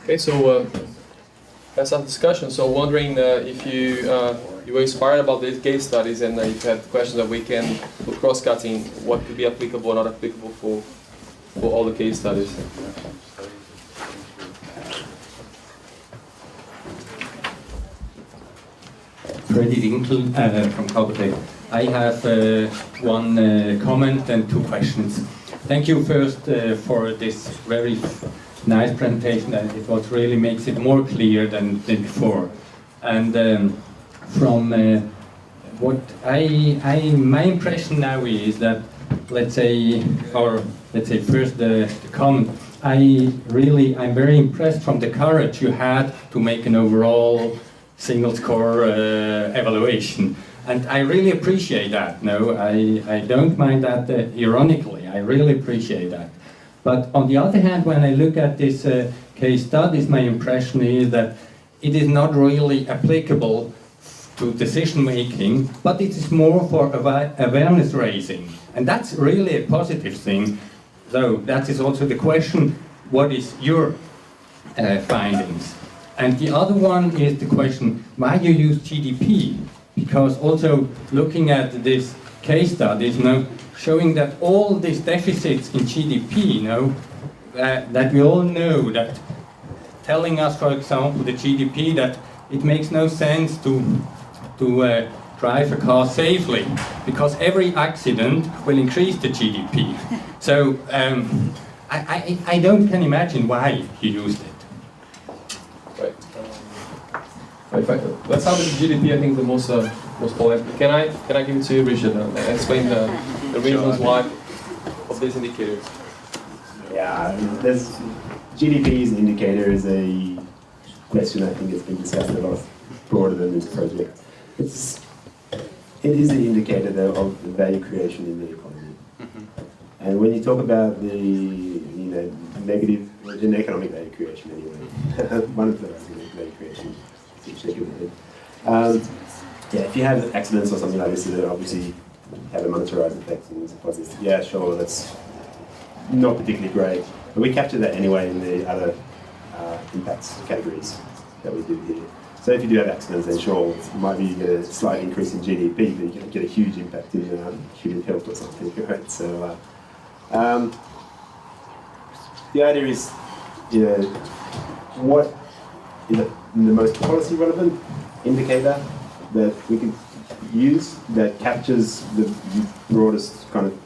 Okay, so let's have discussion. So wondering if you were inspired about these case studies, and if you have questions that we can, for cross-cutting, what could be applicable or not applicable for all the case studies. Freddy Dinkel from Caltech. I have one comment and two questions. Thank you first for this very nice presentation. It was really makes it more clear than before. And from what my impression now is that, let's say first the comment. I'm very impressed from the courage you had to make an overall single score evaluation, and I really appreciate that. No, I don't mind that ironically. I really appreciate that. But on the other hand, when I look at this case studies, my impression is that it is not really applicable to decision making, but it is more for awareness raising, and that's really a positive thing. So that is also the question: what is your findings? And the other one is the question, why you use GDP? Because also looking at this case studies, showing that all these deficits in GDP, that we all know, that telling us, for example, the GDP, that it makes no sense to drive a car safely, because every accident will increase the GDP. So I don't can imagine why you used it. Right. Let's start with the GDP. I think the most polemic. Can I give it to you, Richard? Explain the reasons why of these indicators. Yeah, GDP as an indicator is a question I think has been discussed a lot broader than this project. It is the indicator though of the value creation in the economy. And when you talk about the negative in economic value creation anyway, one of the value creation. If you have accidents or something like this, it obviously have a monetarized effect and it's positive. Yeah, sure, that's not particularly great, but we capture that anyway in the other impacts categories that we do here. So if you do have accidents, then sure, it might be you get a slight increase in GDP, but you get a huge impact in human health or something, right? So the idea is, what is the most policy relevant indicator that we can use that captures the broadest kind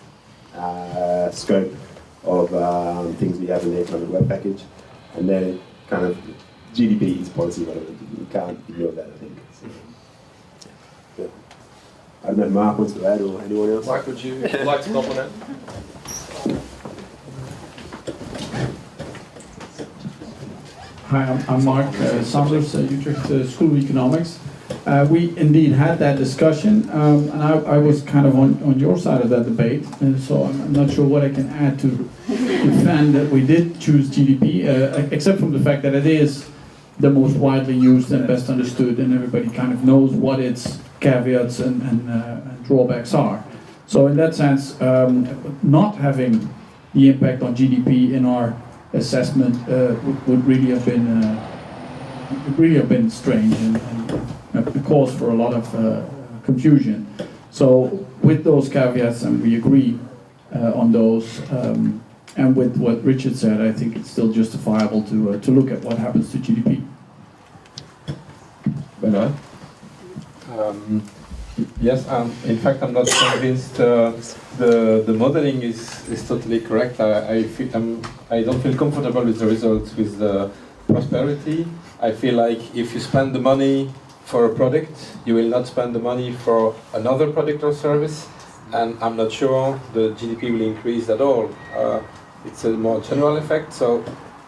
of scope of things we have in the economic work package, and then kind of GDP is policy relevant. You can't ignore that, I think. So, I don't know if Mark wants to add or anyone else. Mark, would you like to comment? Hi, I'm Mark Saunders, Utrecht School of Economics. We indeed had that discussion, and I was kind of on your side of that debate, and so I'm not sure what I can add to defend that we did choose GDP, except from the fact that it is the most widely used and best understood, and everybody kind of knows what its caveats and drawbacks are. So in that sense, not having the impact on GDP in our assessment would really have been strange and cause for a lot of confusion. So with those caveats, and we agree on those, and with what Richard said, I think it's still justifiable to look at what happens to GDP. Benoit? Yes, in fact, I'm not convinced the modeling is totally correct. I don't feel comfortable with the results with the prosperity. I feel like if you spend the money for a product, you will not spend the money for another product or service, and I'm not sure the GDP will increase at all. It's a more general effect, so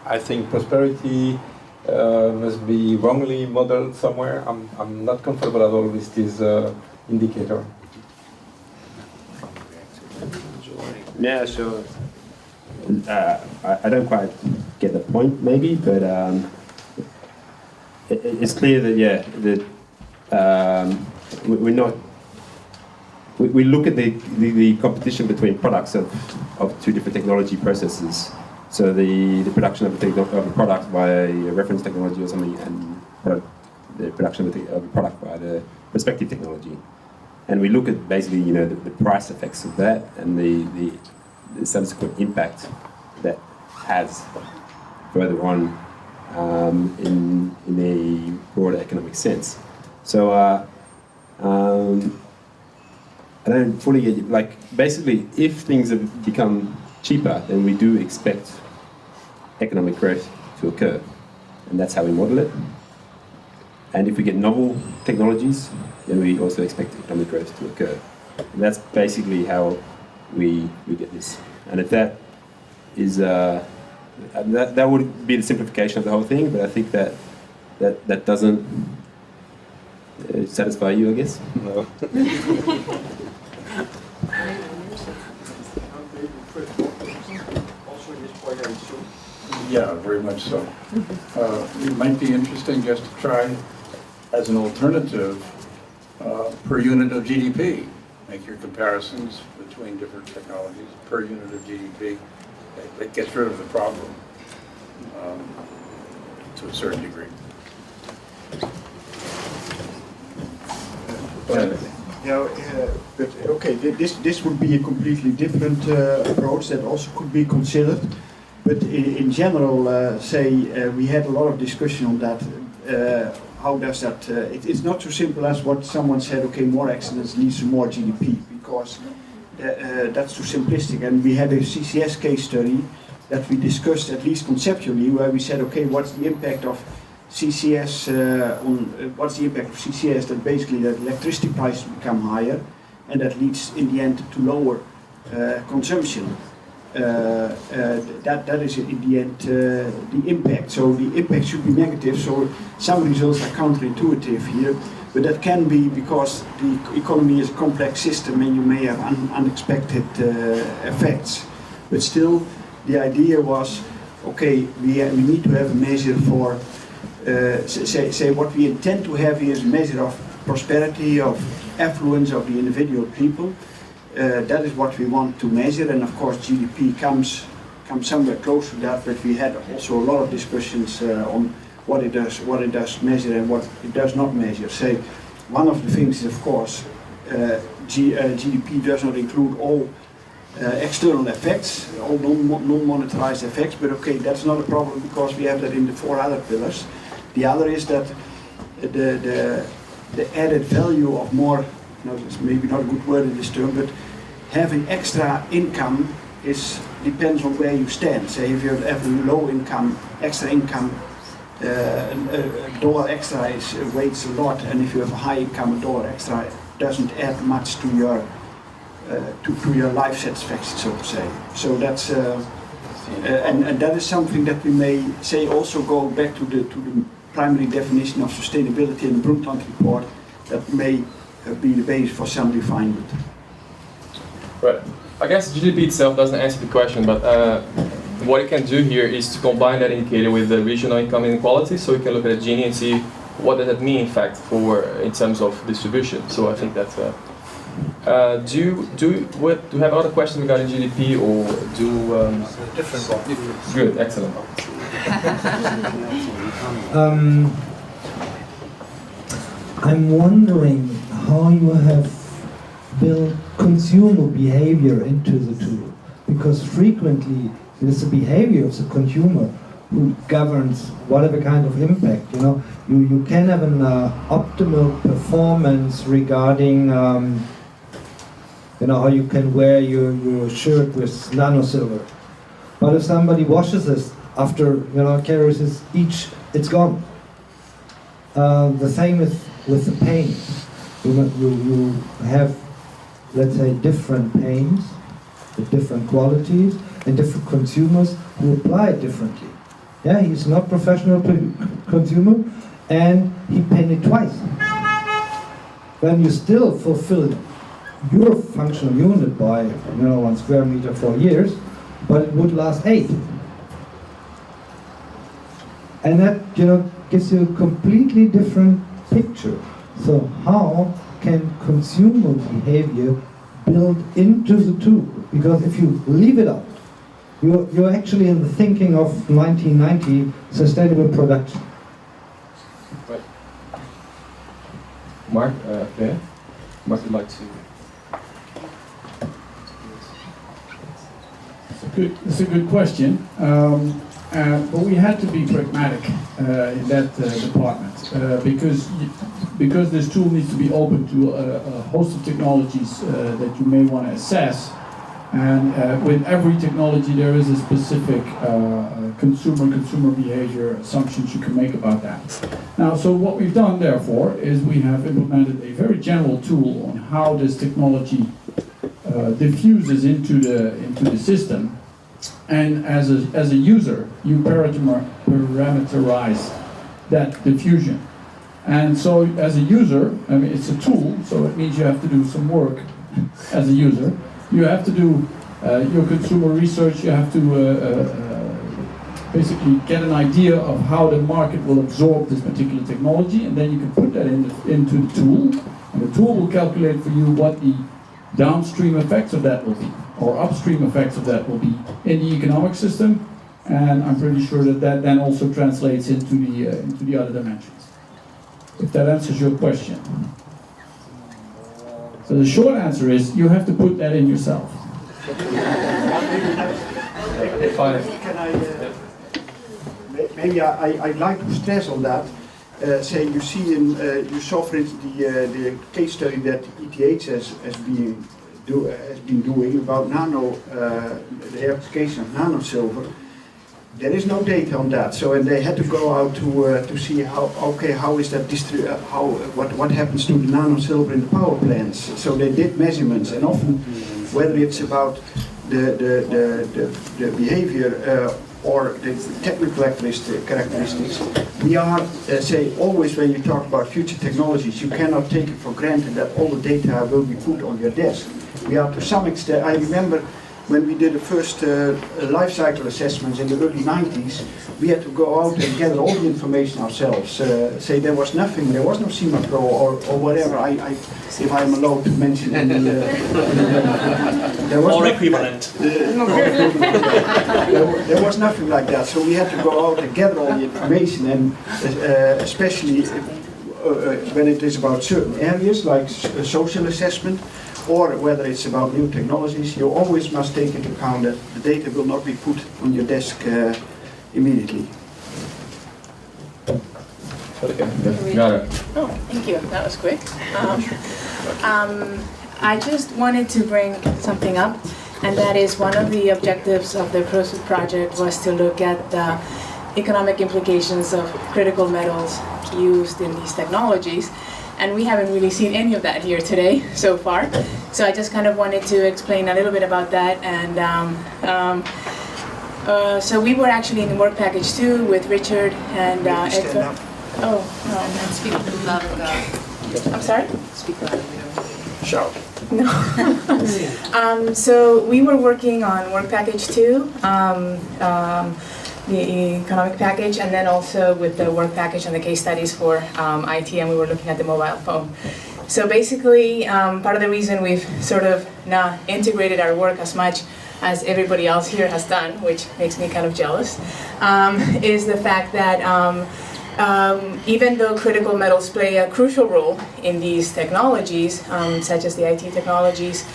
I think prosperity must be wrongly modeled somewhere. I'm not comfortable at all with this indicator. Yeah, sure. I don't quite get the point, maybe, but it's clear that we're not. We look at the competition between products of two different technology processes. So the production of a product by a reference technology or something, and the production of a product by the perspective technology. And we look at basically, the price effects of that and the subsequent impact that has further on in a broader economic sense. So I don't fully get it. Like, basically, if things have become cheaper, then we do expect economic growth to occur, and that's how we model it. And if we get novel technologies, then we also expect economic growth to occur. And that's basically how we get this. And if that is that would be the simplification of the whole thing, but I think that doesn't satisfy you, I guess. No. Yeah, very much so. It might be interesting just to try as an alternative per unit of GDP. Make your comparisons between different technologies per unit of GDP. That gets rid of the problem to a certain degree. But okay, this would be a completely different approach that also could be considered. But in general, we had a lot of discussion on that. How does that? It's not so simple as what someone said. Okay, more excellence leads to more GDP, because that's too simplistic. And we had a CCS case study that we discussed, at least conceptually, where we said, okay, what's the impact of CCS what's the impact of CCS? That basically that electricity prices become higher, and that leads in the end to lower consumption. That is in the end the impact. So the impact should be negative. So some results are counterintuitive here, but that can be because the economy is a complex system and you may have unexpected effects. But still, the idea was, okay, we need to have a measure for, say what we intend to have here is a measure of prosperity, of affluence of the individual people. That is what we want to measure, and of course GDP comes somewhere close to that, but we had also a lot of discussions on what it does measure and what it does not measure. Say, one of the things is, of course, GDP does not include all external effects, all non-monetarized effects, but okay, that's not a problem because we have that in the 4 other pillars. The other is that the added value of more, it's maybe not a good word in this term, but having extra income depends on where you stand. Say if you have a low income, extra income, a dollar extra weighs a lot, and if you have a high income, a dollar extra doesn't add much to your life satisfaction, so to say. So that's and that is something that we may say also go back to the primary definition of sustainability in the Brundtland report, that may be the basis for some refinement. Right. I guess GDP itself doesn't answer the question, but what you can do here is to combine that indicator with the regional income inequality, so you can look at the Gini and see what does that mean, in fact, in terms of distribution. So I think that's. Do you have other questions regarding GDP, or do? Different one. Good, excellent. I'm wondering how you have built consumer behavior into the tool, because frequently it is the behavior of the consumer who governs whatever kind of impact. You can have an optimal performance regarding how you can wear your shirt with nano silver, but if somebody washes it after carries it it's gone. The same with the paint. You have, let's say, different paints with different qualities and different consumers who apply it differently. Yeah, he's not professional consumer and he painted twice. Then you still fulfill your functional unit by 1 square meter for years, but it would last 8. And that gives you a completely different picture. So how can consumer behavior build into the tool? Because if you leave it out, You're actually in the thinking of 1990 sustainable production. Mark, yeah? Mark would like to. It's a good question, but we had to be pragmatic in that department because this tool needs to be open to a host of technologies that you may want to assess, and with every technology there is a specific consumer behavior assumptions you can make about that. Now, so what we've done therefore is we have implemented a very general tool on how this technology diffuses into the system. And as a user, you parameterize that diffusion. And so as a user, I mean, it's a tool, so it means you have to do some work as a user. You have to do your consumer research, you have to basically get an idea of how the market will absorb this particular technology, and then you can put that into the tool, and the tool will calculate for you what the downstream effects of that will be, or upstream effects of that will be in the economic system, and I'm pretty sure that that then also translates into the other dimensions. If that answers your question. So the short answer is you have to put that in yourself. Maybe I'd like to stress on that. Say you see you saw for instance the case study that ETH has been doing about the application of nano silver. There is no data on that, so and they had to go out to see how is that what happens to the nano silver in the power plants. So they did measurements, and often whether it's about the behavior or the technical characteristics, we are say always when you talk about future technologies, you cannot take it for granted that all the data will be put on your desk. We are to some extent. I remember when we did the first life cycle assessments in the early 90s, we had to go out and gather all the information ourselves. Say there was no CIMAPRO or whatever. If I'm allowed to mention, there was or equivalent. There was nothing like that. So we had to go out and gather all the information, and especially when it is about certain areas like social assessment, or whether it's about new technologies, you always must take into account that the data will not be put on your desk immediately. Got it. Oh, thank you. That was quick. I just wanted to bring something up, and that is one of the objectives of the PROSUD project was to look at the economic implications of critical metals used in these technologies. And we haven't really seen any of that here today so far. So I just kind of wanted to explain a little bit about that. And so we were actually in work package 2 with Richard and Edgar. Oh, no. And speak loud. I'm sorry? Speak loud. Shout. No. So we were working on work package 2. The economic package, and then also with the work package and the case studies for IT, and we were looking at the mobile phone. So basically, part of the reason we've sort of not integrated our work as much as everybody else here has done, which makes me kind of jealous, is the fact that even though critical metals play a crucial role in these technologies, such as the IT technologies,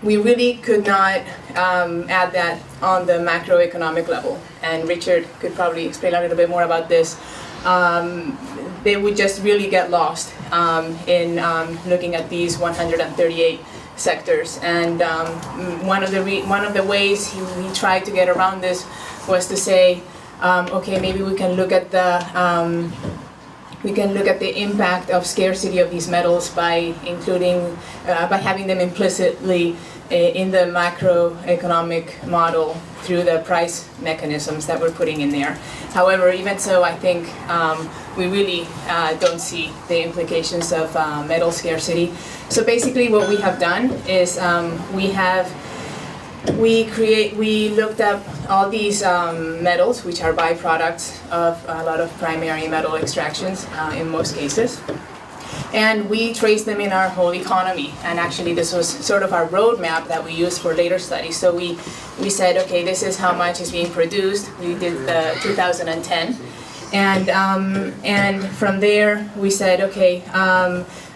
we really could not add that on the macroeconomic level. And Richard could probably explain a little bit more about this. They would just really get lost in looking at these 138 sectors. And one of the ways he tried to get around this was to say, okay, maybe we can look at the impact of scarcity of these metals by including, by having them implicitly in the macroeconomic model through the price mechanisms that we're putting in there. However, even so, I think we really don't see the implications of metal scarcity. So basically what we have done is we looked up all these metals, which are byproducts of a lot of primary metal extractions in most cases. And we traced them in our whole economy. And actually, this was sort of our roadmap that we used for later studies. So we said, okay, this is how much is being produced. We did the 2010. And from there, we said, okay,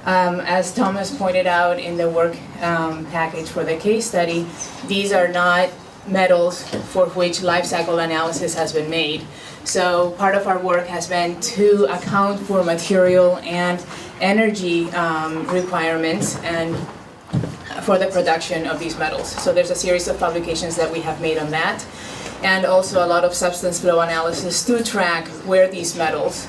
as Thomas pointed out in the work package for the case study, these are not metals for which life cycle analysis has been made. So part of our work has been to account for material and energy requirements and for the production of these metals. So there's a series of publications that we have made on that, and also a lot of substance flow analysis to track where these metals,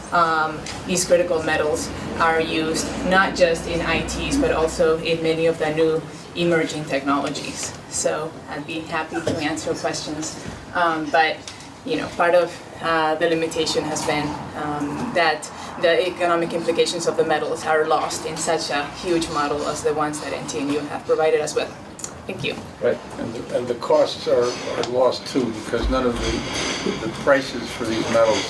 these critical metals, are used, not just in ITs, but also in many of the new emerging technologies. So I'd be happy to answer questions, but part of the limitation has been that the economic implications of the metals are lost in such a huge model as the ones that NTNU have provided us with. Thank you. Right. And the costs are lost too, because none of the prices for these metals,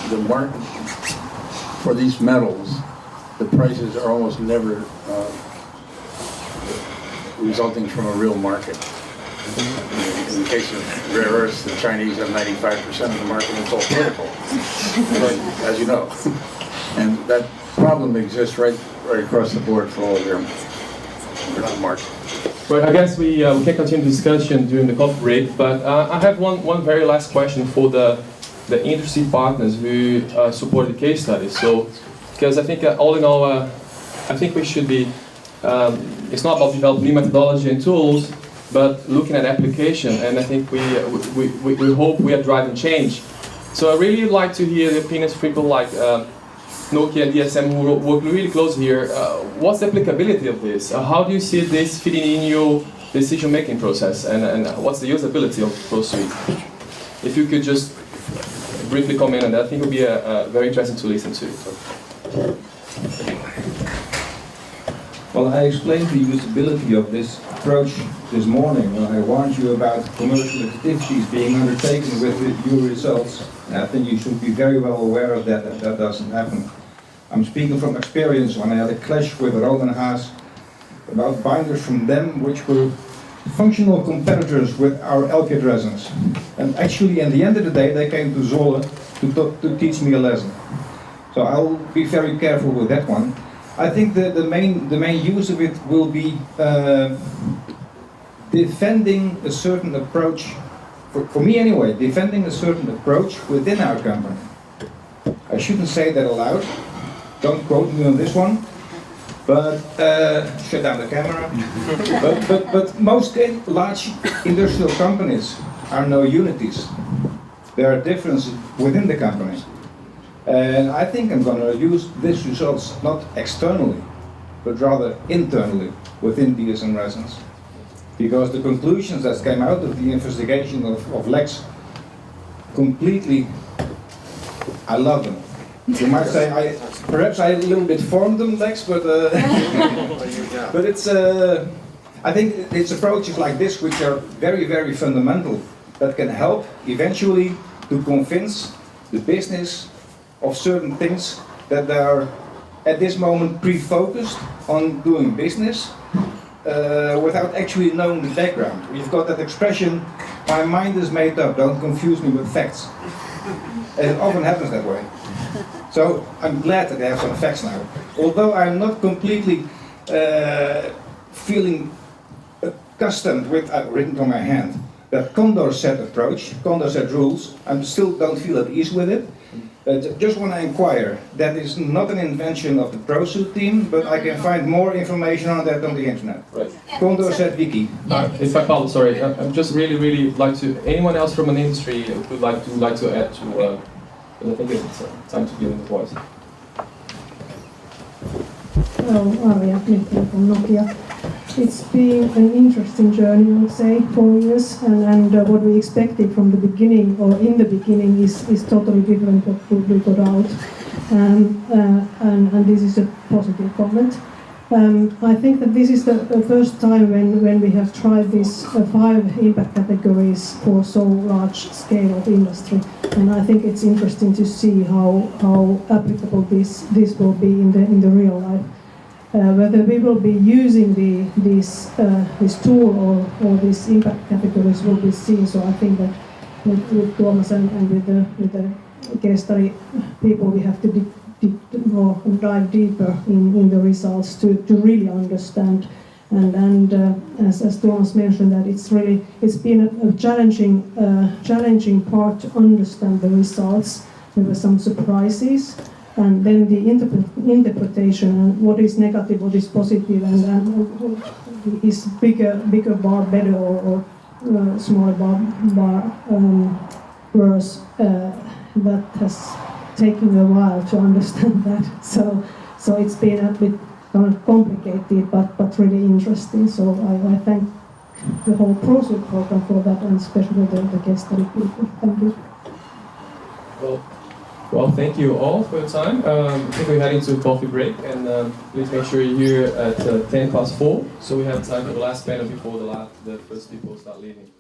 the market for these metals, the prices are almost never resulting from a real market. In the case of rare earths, the Chinese have 95% of the market, and it's all political, as you know. And that problem exists right across the board for all of their market. Well, I guess we can continue the discussion during the coffee break, but I have one very last question for the industry partners who support the case study. So, because I think all in all, I think we should be, it's not about developing new methodology and tools, but looking at application, and I think we hope we are driving change. So I really like to hear the opinions of people like Nokia and DSM who work really close here. What's the applicability of this? How do you see this fitting in your decision-making process, and what's the usability of ProSuite? If you could just briefly comment on that, I think it would be very interesting to listen to. Well, I explained the usability of this approach this morning when I warned you about commercial activities being undertaken with your results. And I think you should be very well aware of that doesn't happen. I'm speaking from experience when I had a clash with Roland Haas about binders from them which were functional competitors with our LKIT resins. And actually, at the end of the day, they came to Zolle to teach me a lesson. So I'll be very careful with that one. I think the main use of it will be defending a certain approach, for me anyway, defending a certain approach within our company. I shouldn't say that aloud, don't quote me on this one, but shut down the camera. but most large industrial companies are no unities. There are differences within the company. And I think I'm going to use these results not externally, but rather internally within DSM Resins. Because the conclusions that came out of the investigation of Lex, completely, I love them. You might say, perhaps I a little bit formed them, Lex, but but it's, I think it's approaches like this which are very, very fundamental that can help eventually to convince the business of certain things that they are at this moment pre-focused on doing business without actually knowing the background. We've got that expression, my mind is made up, don't confuse me with facts. And it often happens that way. So I'm glad that they have some facts now. Although I'm not completely feeling accustomed with, I've written on my hand, that Condorcet approach, Condorcet rules, I still don't feel at ease with it. Just want to inquire, that is not an invention of the ProSuite team, but I can find more information on that on the internet. Right. Condorcet Wiki. If I follow, sorry, I'm just really like to, anyone else from an industry would like to add to, but I think it's time to give them the voice. Hello, Arja Nikkinen from Nokia. It's been an interesting journey, I would say, 4 years, and what we expected from the beginning, or in the beginning, is totally different what we got out, and this is a positive comment. I think that this is the first time when we have tried these 5 impact categories for so large scale of industry, and I think it's interesting to see how applicable this will be in the real life. Whether we will be using this tool or these impact categories will be seen. So I think that with Tuomas and with the case study people, we have to dive deeper in the results to really understand. And as Tuomas mentioned, that it's been a challenging part to understand the results. There were some surprises, and then the interpretation and what is negative, what is positive, and is bigger bar better or smaller bar worse. That has taken a while to understand that. So it's been a bit kind of complicated, but really interesting. So I thank the whole process program for that, and especially the case study people. Thank you. Well, thank you all for your time. I think we're heading to a coffee break, and please make sure you're here at 4:10, so we have time for the last panel before the first people start leaving.